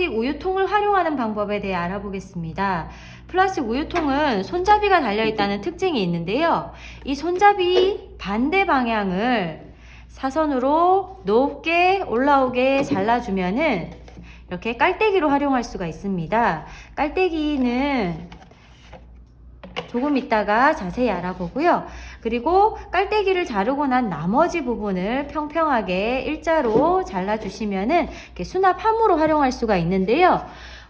플라스틱 우유통을 활용하는 방법에 대해 알아보겠습니다. 플라스틱 우유통은 손잡이가 달려있다는 특징이 있는데요. 이 손잡이 반대 방향을 사선으로 높게 올라오게 잘라주면은 이렇게 깔때기로 활용할 수가 있습니다. 깔때기는 조금 이따가 자세히 알아보고요. 그리고 깔때기를 자르고 난 나머지 부분을 평평하게 일자로 잘라주시면은 이렇게 수납함으로 활용할 수가 있는데요.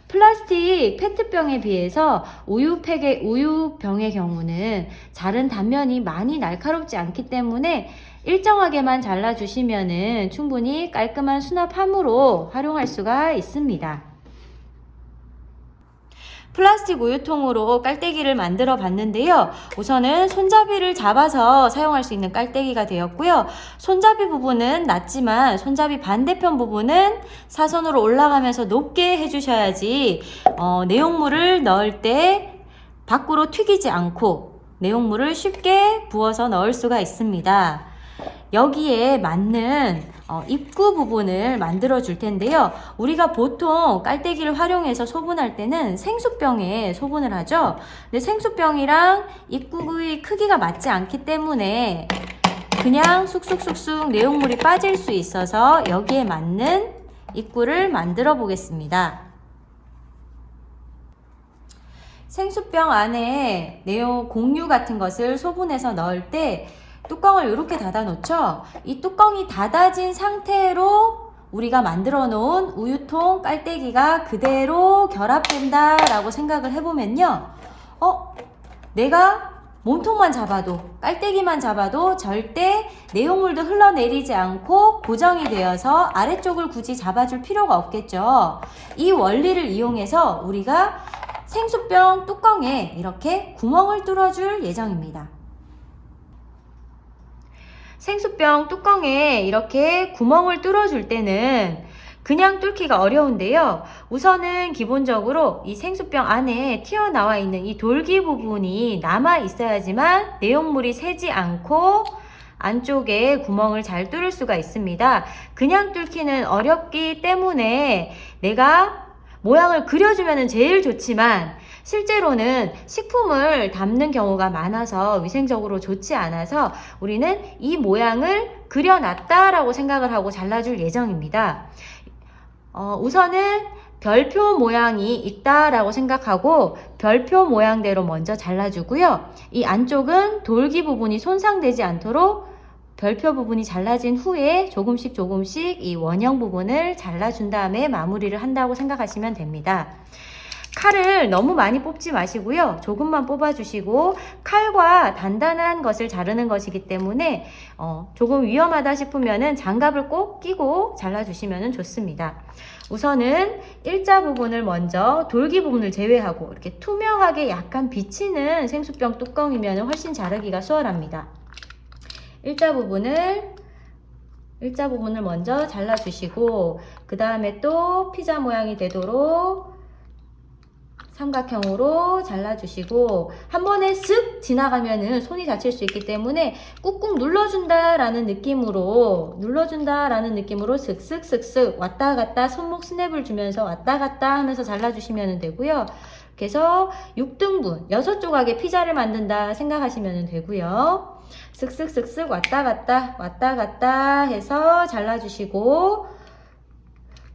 플라스틱 페트병에 비해서 우유병의 경우는 자른 단면이 많이 날카롭지 않기 때문에 일정하게만 잘라주시면은 충분히 깔끔한 수납함으로 활용할 수가 있습니다. 플라스틱 우유통으로 깔때기를 만들어 봤는데요. 우선은 손잡이를 잡아서 사용할 수 있는 깔때기가 되었고요. 손잡이 부분은 낮지만 손잡이 반대편 부분은 사선으로 올라가면서 높게 해주셔야지 내용물을 넣을 때 밖으로 튀기지 않고 내용물을 쉽게 부어서 넣을 수가 있습니다. 여기에 맞는 입구 부분을 만들어 줄 텐데요. 우리가 보통 깔때기를 활용해서 소분할 때는 생수병에 소분을 하죠. 근데 생수병이랑 입구의 크기가 맞지 않기 때문에 그냥 쑥쑥쑥쑥 내용물이 빠질 수 있어서 여기에 맞는 입구를 만들어 보겠습니다. 생수병 안에 공유 같은 것을 소분해서 넣을 때 뚜껑을 이렇게 닫아 놓죠. 이 뚜껑이 닫아진 상태로 우리가 만들어 놓은 우유통 깔때기가 그대로 결합된다 라고 생각을 해보면요. 내가 몸통만 잡아도 깔때기만 잡아도 절대 내용물도 흘러내리지 않고 고정이 되어서 아래쪽을 굳이 잡아줄 필요가 없겠죠. 이 원리를 이용해서 우리가 생수병 뚜껑에 이렇게 구멍을 뚫어줄 예정입니다. 생수병 뚜껑에 이렇게 구멍을 뚫어줄 때는 그냥 뚫기가 어려운데요. 우선은 기본적으로 이 생수병 안에 튀어나와 있는 이 돌기 부분이 남아 있어야지만 내용물이 새지 않고 안쪽에 구멍을 잘 뚫을 수가 있습니다. 그냥 뚫기는 어렵기 때문에 내가 모양을 그려주면 제일 좋지만 실제로는 식품을 담는 경우가 많아서 위생적으로 좋지 않아서 우리는 이 모양을 그려놨다라고 생각을 하고 잘라줄 예정입니다. 우선은 별표 모양이 있다라고 생각하고 별표 모양대로 먼저 잘라주고요. 이 안쪽은 돌기 부분이 손상되지 않도록 별표 부분이 잘라진 후에 조금씩 이 원형 부분을 잘라준 다음에 마무리를 한다고 생각하시면 됩니다. 칼을 너무 많이 뽑지 마시고요. 조금만 뽑아주시고 칼과 단단한 것을 자르는 것이기 때문에 조금 위험하다 싶으면은 장갑을 꼭 끼고 잘라주시면 좋습니다. 우선은 일자 부분을 먼저 돌기 부분을 제외하고 이렇게 투명하게 약간 비치는 생수병 뚜껑이면 훨씬 자르기가 수월합니다. 일자 부분을 먼저 잘라주시고 그 다음에 또 피자 모양이 되도록 삼각형으로 잘라주시고 한 번에 쓱 지나가면은 손이 다칠 수 있기 때문에 꾹꾹 눌러준다라는 느낌으로 슥슥슥슥 왔다 갔다 손목 스냅을 주면서 왔다 갔다 하면서 잘라주시면 되고요. 그래서 6등분 6조각의 피자를 만든다 생각하시면 되고요. 슥슥슥슥 왔다 갔다 해서 잘라주시고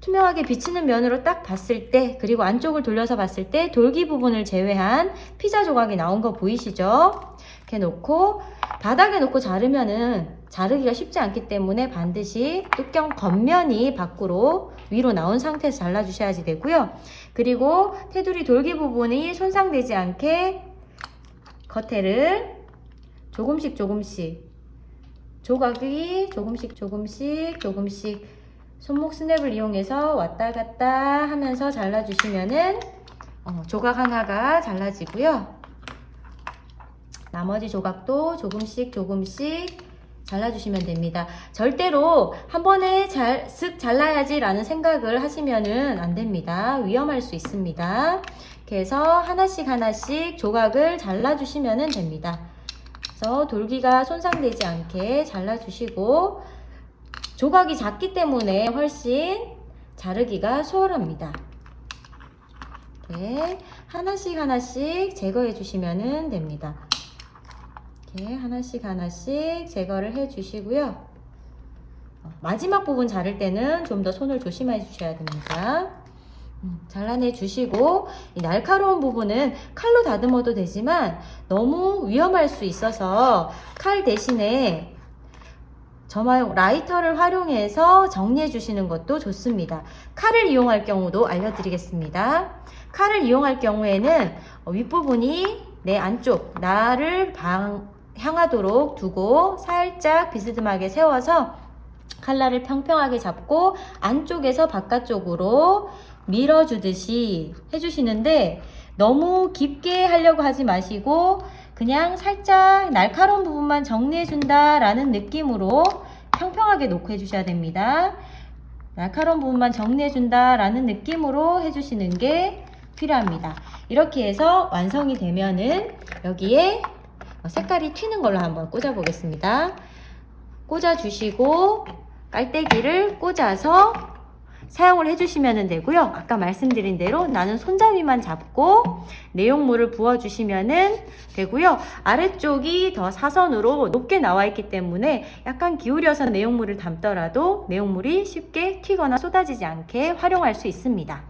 투명하게 비치는 면으로 딱 봤을 때 그리고 안쪽을 돌려서 봤을 때 돌기 부분을 제외한 피자 조각이 나온 거 보이시죠? 이렇게 놓고 바닥에 놓고 자르면은 자르기가 쉽지 않기 때문에 반드시 뚜껑 겉면이 밖으로 위로 나온 상태에서 잘라주셔야지 되고요. 그리고 테두리 돌기 부분이 손상되지 않게 겉에를 조금씩 조각이 조금씩 손목 스냅을 이용해서 왔다 갔다 하면서 잘라주시면은 조각 하나가 잘라지고요. 나머지 조각도 조금씩 잘라주시면 됩니다. 절대로 한 번에 쓱 잘라야지 라는 생각을 하시면은 안 됩니다. 위험할 수 있습니다. 그래서 하나씩 조각을 잘라주시면 됩니다. 그래서 돌기가 손상되지 않게 잘라주시고 조각이 작기 때문에 훨씬 자르기가 수월합니다. 이렇게 하나씩 하나씩 제거해 주시면 됩니다. 이렇게 하나씩 하나씩 제거를 해 주시고요. 마지막 부분 자를 때는 좀 더 손을 조심해 주셔야 됩니다. 잘라내 주시고, 이 날카로운 부분은 칼로 다듬어도 되지만 너무 위험할 수 있어서 칼 대신에 점화용 라이터를 활용해서 정리해 주시는 것도 좋습니다. 칼을 이용할 경우도 알려드리겠습니다. 칼을 이용할 경우에는 윗부분이 내 안쪽 나를 향하도록 두고 살짝 비스듬하게 세워서 칼날을 평평하게 잡고 안쪽에서 바깥쪽으로 밀어주듯이 해주시는데, 너무 깊게 하려고 하지 마시고 그냥 살짝 날카로운 부분만 정리해준다 라는 느낌으로 평평하게 놓고 해주셔야 됩니다. 날카로운 부분만 정리해준다 라는 느낌으로 해주시는 게 필요합니다. 이렇게 해서 완성이 되면은 여기에 색깔이 튀는 걸로 한번 꽂아 보겠습니다. 꽂아 주시고 깔때기를 꽂아서 사용을 해주시면 되고요. 아까 말씀드린 대로 나는 손잡이만 잡고 내용물을 부어주시면 되고요. 아래쪽이 더 사선으로 높게 나와 있기 때문에 약간 기울여서 내용물을 담더라도 내용물이 쉽게 튀거나 쏟아지지 않게 활용할 수 있습니다.